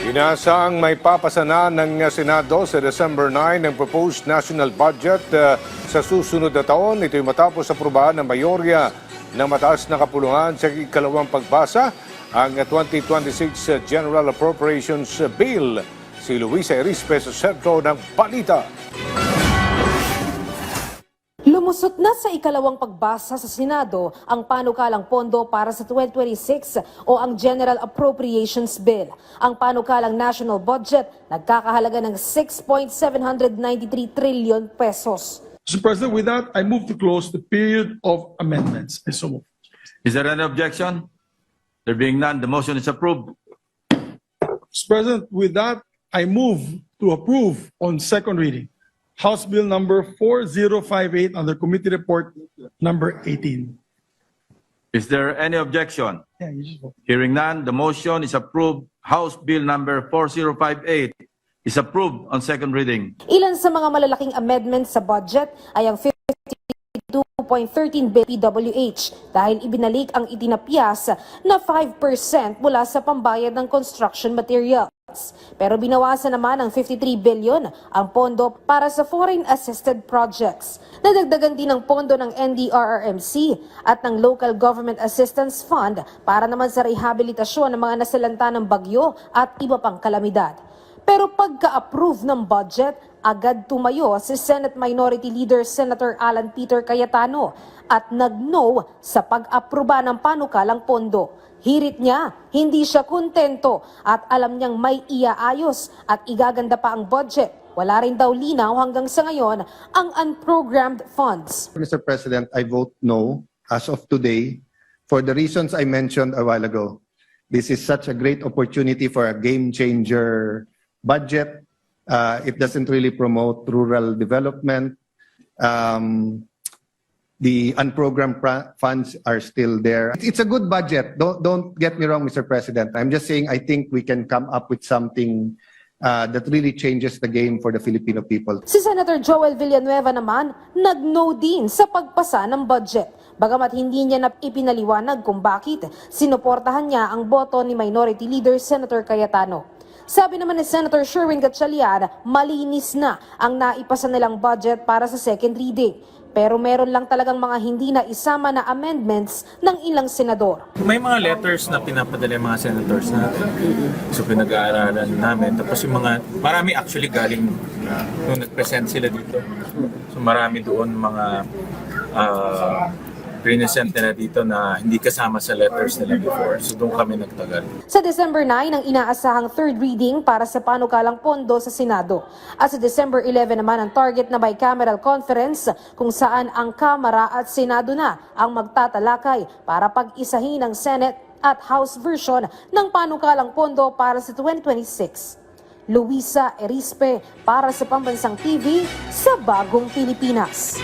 Inaasahang may papasana ng Senado sa December 9 ng proposed national budget sa susunod na taon. Ito'y matapos aprubahan ng mayorya ng mataas na kapulungan sa ikalawang pagbasa ang 2026 General Appropriations Bill. Si Luisa Erispe sa sentro ng balita. Lumusot na sa ikalawang pagbasa sa Senado ang panukalang pondo para sa 2026 o ang General Appropriations Bill. Ang panukalang national budget nagkakahalaga ng 6.793 trillion pesos. Mr. President, with that, I move to close the period of amendments. I so move. Is there any objection? There being none, the motion is approved. Mr. President, with that, I move to approve on second reading House Bill number 4058 under Committee Report number 18. Is there any objection? Yeah, you just vote. Hearing none, the motion is approved. House Bill number 4058 is approved on second reading. Ilan sa mga malalaking amendments sa budget ay ang 52.13 billion PWH dahil ibinalik ang itinapyas na 5% mula sa pambayad ng construction materials. Pero binawasan naman ng 53 billion ang pondo para sa foreign assisted projects. Nadagdagan din ang pondo ng NDRRMC at ng Local Government Assistance Fund para naman sa rehabilitasyon ng mga nasalanta ng bagyo at iba pang kalamidad. Pero pagka-approve ng budget, agad tumayo si Senate Minority Leader Senator Alan Peter Cayetano at nag-no sa pag-aproba ng panukalang pondo. Hirit niya, hindi siya kontento at alam niyang may iaayos at igaganda pa ang budget. Wala rin daw linaw hanggang sa ngayon ang unprogrammed funds. Mr. President, I vote no as of today for the reasons I mentioned a while ago. This is such a great opportunity for a game changer budget. It doesn't really promote rural development. The unprogrammed funds are still there. It's a good budget. Don't get me wrong, Mr. President. I'm just saying I think we can come up with something that really changes the game for the Filipino people. Si Senator Joel Villanueva naman, nag-no din sa pagpasa ng budget. Bagamat hindi niya na ipinaliwanag kung bakit, sinuportahan niya ang boto ni Minority Leader Senator Cayetano. Sabi naman ni Senator Sherwin Gatchalian, malinis na ang naipasa nilang budget para sa second reading. Pero meron lang talagang mga hindi na isama na amendments ng ilang senador. May mga letters na pinapadala yung mga senators natin. So pinag-aaralan namin. Tapos yung mga, marami actually galing nung nag-present sila dito. So marami doon mga present na dito na hindi kasama sa letters nila before. So doon kami nagtagal. Sa December 9 ang inaasahang third reading para sa panukalang pondo sa Senado. At sa December 11 naman ang target na bicameral conference kung saan ang Kamara at Senado na ang magtatalakay para pag-isahin ng Senate at House version ng panukalang pondo para sa 2026. Luisa Erispe para sa Pambansang TV sa Bagong Pilipinas.